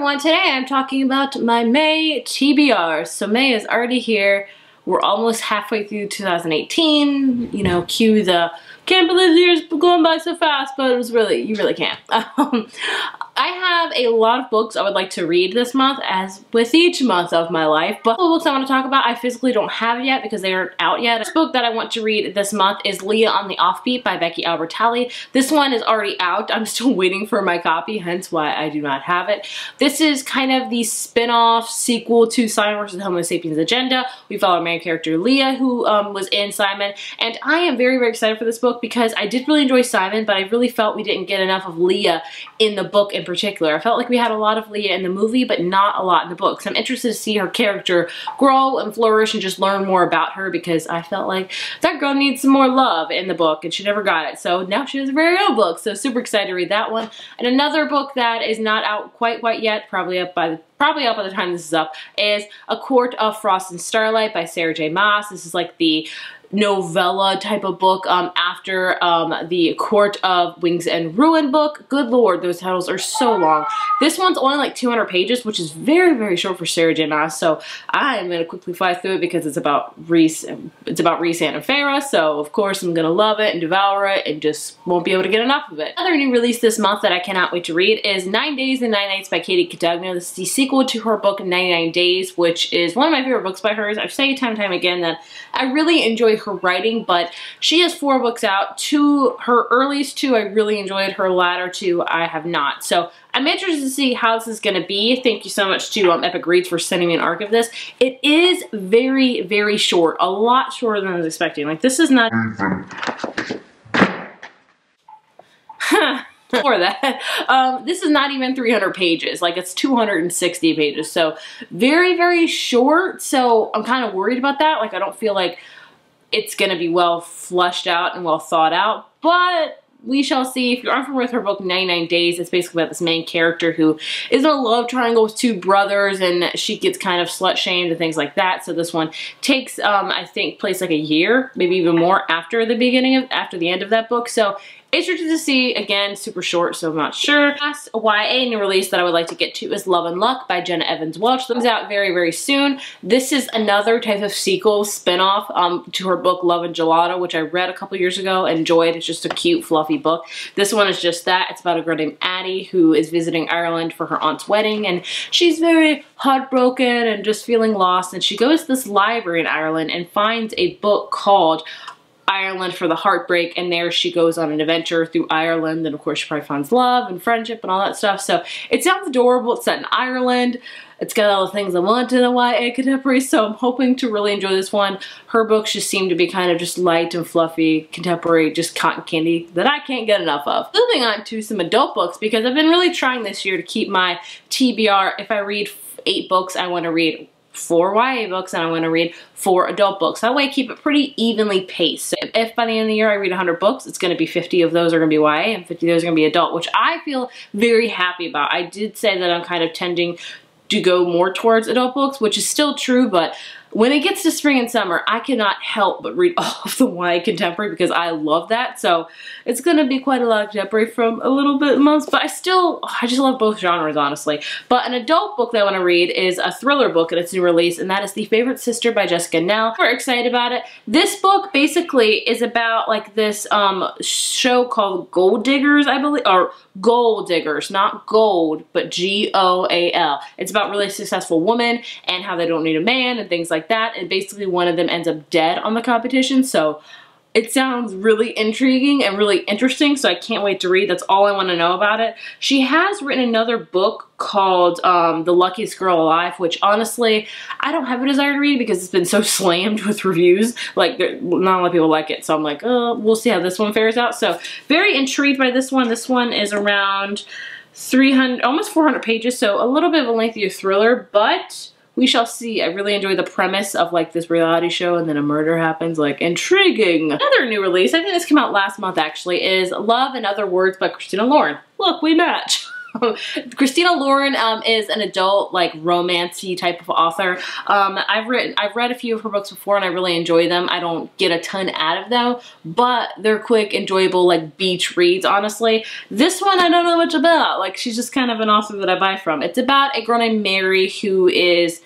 everyone, today I'm talking about my May TBR. So May is already here. We're almost halfway through 2018. You know, cue the can't believe the year's going by so fast, but it was really, you really can't. I have a lot of books I would like to read this month, as with each month of my life, but the books I want to talk about I physically don't have yet because they aren't out yet. This book that I want to read this month is Leah on the Offbeat by Becky Albertalli. This one is already out. I'm still waiting for my copy, hence why I do not have it. This is kind of the spin-off sequel to Simon vs. Homo Sapiens Agenda. We follow our main character Leah, who was in Simon, and I am very, very excited for this book because I did really enjoy Simon, but I really felt we didn't get enough of Leah in the book in particular. I felt like we had a lot of Leah in the movie, but not a lot in the book. So I'm interested to see her character grow and flourish and just learn more about her, because I felt like that girl needs some more love in the book and she never got it. So now she has a very own book, so super excited to read that one. And another book that is not out quite yet, probably up by the time this is up, is A Court of Frost and Starlight by Sarah J. Maas. This is like the novella type of book after the Court of Wings and Ruin book. Good lord, those titles are so long. This one's only like 200 pages, which is very, very short for Sarah J. Maas, so I am going to quickly fly through it because it's about Rhys and Farah, so of course I'm going to love it and devour it and just won't be able to get enough of it. Another new release this month that I cannot wait to read is 9 Days and 9 Nights by Katie Cotugno. This is the sequel to her book 99 Days, which is one of my favorite books by hers. I've said time and time again that I really enjoy her writing, but she has 4 books out. Her earliest 2 I really enjoyed, her latter 2 I have not. So I'm interested to see how this is going to be. Thank you so much to Epic Reads for sending me an arc of this. It is very, very short. A lot shorter than I was expecting. Like, this is not for that. This is not even 300 pages. Like, it's 260 pages. So very, very short. So I'm kind of worried about that. Like, I don't feel like it's going to be well fleshed out and well thought out, but we shall see. If you're unfamiliar with her book 99 Days, it's basically about this main character who is in a love triangle with 2 brothers, and she gets kind of slut-shamed and things like that. So this one takes, I think, place like a year, maybe even more after the end of that book. So interested to see. Again, super short, so I'm not sure. Last YA new release that I would like to get to is Love and Luck by Jenna Evans Welch. That comes out very, very soon. This is another type of sequel spin-off to her book Love and Gelato, which I read a couple years ago, enjoyed. It's just a cute, fluffy book. This one is just that. It's about a girl named Addie who is visiting Ireland for her aunt's wedding, and she's very heartbroken and just feeling lost, and she goes to this library in Ireland and finds a book called Ireland for the Heartbreak, and there she goes on an adventure through Ireland, and of course she probably finds love and friendship and all that stuff. So it sounds adorable. It's set in Ireland. It's got all the things I want in a YA contemporary, so I'm hoping to really enjoy this one. Her books just seem to be kind of just light and fluffy, contemporary, just cotton candy that I can't get enough of. Moving on to some adult books, because I've been really trying this year to keep my TBR. If I read 8 books, I want to read 4 YA books, and I want to read 4 adult books. That way I keep it pretty evenly paced. So if by the end of the year I read 100 books, it's going to be 50 of those are going to be YA and 50 of those are going to be adult, which I feel very happy about. I did say that I'm kind of tending to go more towards adult books, which is still true, but when it gets to spring and summer, I cannot help but read all of the YA contemporary because I love that. So it's going to be quite a lot of contemporary from a little bit months, but I just love both genres, honestly. But an adult book that I want to read is a thriller book, and it's a new release, and that is The Favorite Sister by Jessica Nell. We're excited about it. This book basically is about like this show called Gold Diggers, I believe, or Gold Diggers, not gold, but G-O-A-L. It's about really successful women and how they don't need a man and things like that, and basically one of them ends up dead on the competition. So it sounds really intriguing and really interesting, so I can't wait to read. That's all I want to know about it. She has written another book called The Luckiest Girl Alive, which honestly I don't have a desire to read because it's been so slammed with reviews. Like, not a lot of people like it, so I'm like, oh, we'll see how this one fares out. So very intrigued by this one. This one is around 300, almost 400 pages, so a little bit of a lengthier thriller, but we shall see. I really enjoy the premise of like this reality show and then a murder happens. Like, intriguing. Another new release, I think this came out last month actually, is Love and Other Words by Christina Lauren. Look, we match. Christina Lauren is an adult, like, romance-y type of author. I've read a few of her books before and I really enjoy them. I don't get a ton out of them, but they're quick, enjoyable, like, beach reads, honestly. This one I don't know much about. Like, she's just kind of an author that I buy from. It's about a girl named Mary who is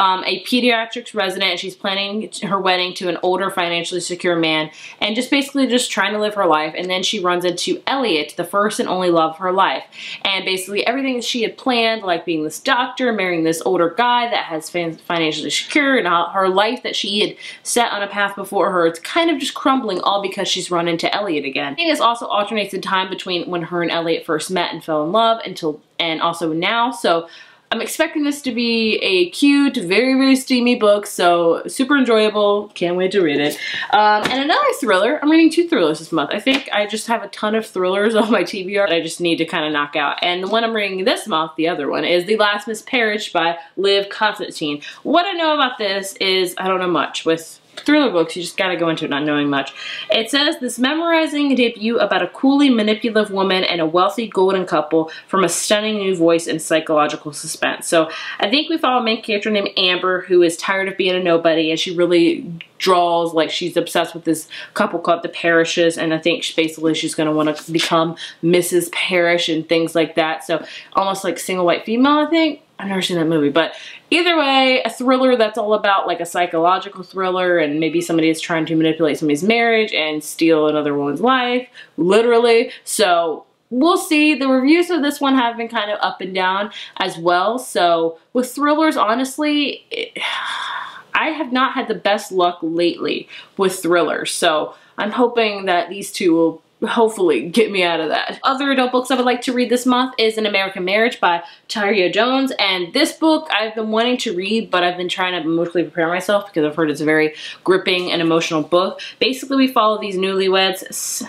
a pediatrics resident, and she's planning her wedding to an older, financially secure man, and just basically just trying to live her life. And then she runs into Elliot, the first and only love of her life. And basically everything that she had planned, like being this doctor, marrying this older guy that has financially secure, and her life that she had set on a path before her, it's kind of just crumbling, all because she's run into Elliot again. And this also alternates in time between when her and Elliot first met and fell in love and also now. So I'm expecting this to be a cute, very, very steamy book, so super enjoyable. Can't wait to read it. And another thriller. I'm reading 2 thrillers this month. I think I just have a ton of thrillers on my TBR that I just need to kind of knock out. And the one I'm reading this month, the other one, is The Last Miss Parrish by Liv Constantine. What I know about this is I don't know much. With thriller books, you just gotta go into it not knowing much. It says, this memorizing debut about a coolly manipulative woman and a wealthy golden couple from a stunning new voice and psychological suspense. So I think we follow a main character named Amber, who is tired of being a nobody, and she really draws, like, she's obsessed with this couple called the Parrishes, and I think she's gonna want to become Mrs. Parrish and things like that. So almost like Single White Female, I think. I've never seen that movie, but either way, a thriller that's all about, like, a psychological thriller, and maybe somebody is trying to manipulate somebody's marriage and steal another woman's life, literally. So we'll see. The reviews of this one have been kind of up and down as well. So with thrillers, honestly, I have not had the best luck lately with thrillers. So I'm hoping that these two will hopefully get me out of that. Other adult books I would like to read this month is An American Marriage by Taria Jones, and this book I've been wanting to read, but I've been trying to emotionally prepare myself because I've heard it's a very gripping and emotional book. Basically, we follow these newlyweds,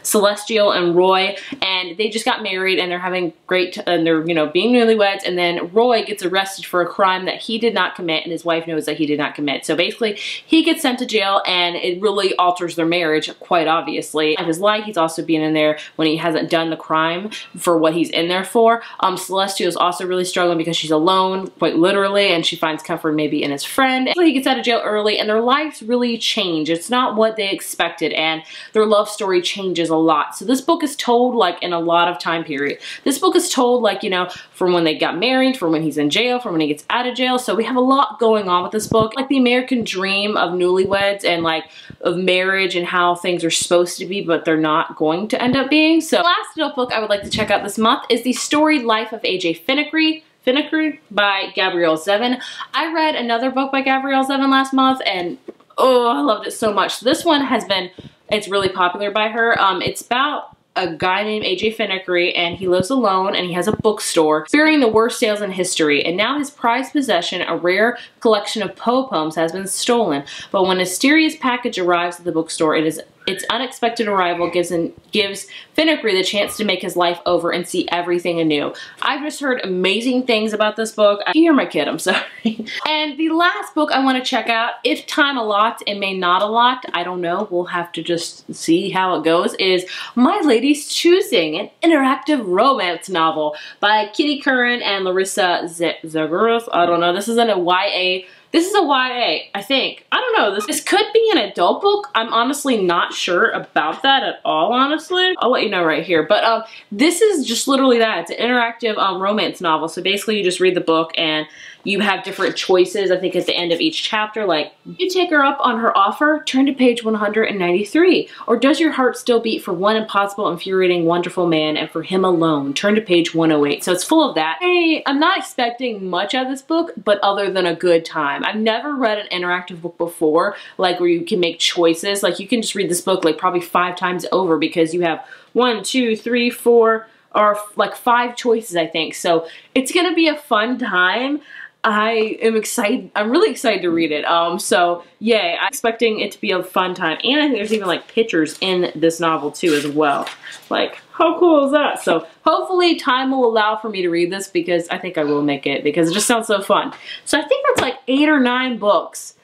Celestial and Roy, and they just got married and they're having and they're, you know, being newlyweds, and then Roy gets arrested for a crime that he did not commit, and his wife knows that he did not commit. So basically he gets sent to jail, and it really alters their marriage, quite obviously. Of his life, he's also being in there when he hasn't done the crime for what he's in there for. Celestial is also really struggling because she's alone, quite literally, and she finds comfort maybe in his friend. And so he gets out of jail early, and their lives really change. It's not what they expected, and their love story changes a lot. So this book is told, like, in a lot of time period. This book is told, like, you know, from when they got married, from when he's in jail, from when he gets out of jail. So we have a lot going on with this book. Like the American dream of newlyweds and, like, of marriage and how things are supposed to be, but they're not going to end up being. So the last adult book I would like to check out this month is The Storied Life of A.J. Finnekery by Gabrielle Zevin. I read another book by Gabrielle Zevin last month, and oh, I loved it so much. So this one has been, it's really popular by her. It's about a guy named A.J. Finnekery, and he lives alone, and he has a bookstore fearing the worst sales in history. And now his prized possession, a rare collection of Poe poems, has been stolen. But when a mysterious package arrives at the bookstore, its unexpected arrival gives Finnekery the chance to make his life over and see everything anew. I've just heard amazing things about this book. You hear my kid, I'm sorry. And the last book I want to check out, if time allots, it may not allot, I don't know, we'll have to just see how it goes, is My Lady's Choosing, an interactive romance novel by Kitty Curran and Larissa Zaguras. I don't know, this is a YA. This is a YA, I think. I don't know. This could be an adult book. I'm honestly not sure about that at all, honestly. I'll let you know right here. But this is just literally that. It's an interactive romance novel. So basically you just read the book and you have different choices, I think, at the end of each chapter. Like, you take her up on her offer, turn to page 193. Or does your heart still beat for one impossible, infuriating, wonderful man and for him alone? Turn to page 108. So it's full of that. Hey, I'm not expecting much out of this book, but other than a good time. I've never read an interactive book before, like where you can make choices. Like, you can just read this book like probably 5 times over because you have 1, 2, 3, 4, or like 5 choices, I think. So it's gonna be a fun time. I am excited. I'm really excited to read it. So yay, I'm expecting it to be a fun time. And I think there's even like pictures in this novel too as well. Like, how cool is that? So hopefully time will allow for me to read this, because I think I will make it, because it just sounds so fun. So I think that's like 8 or 9 books.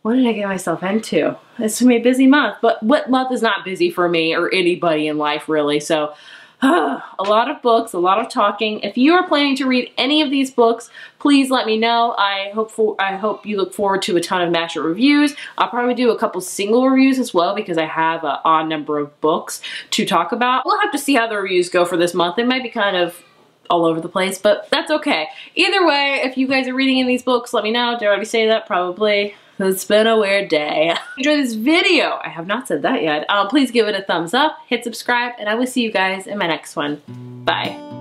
What did I get myself into? It's gonna be a busy month, but what month is not busy for me or anybody in life, really? So A lot of books, a lot of talking. If you are planning to read any of these books, please let me know. I hope you look forward to a ton of mashup reviews. I'll probably do a couple single reviews as well because I have an odd number of books to talk about. We'll have to see how the reviews go for this month. It might be kind of all over the place, but that's okay. Either way, if you guys are reading in these books, let me know. Did I already say that? Probably. It's been a weird day. Enjoy this video. I have not said that yet. Please give it a thumbs up, hit subscribe, and I will see you guys in my next one. Bye.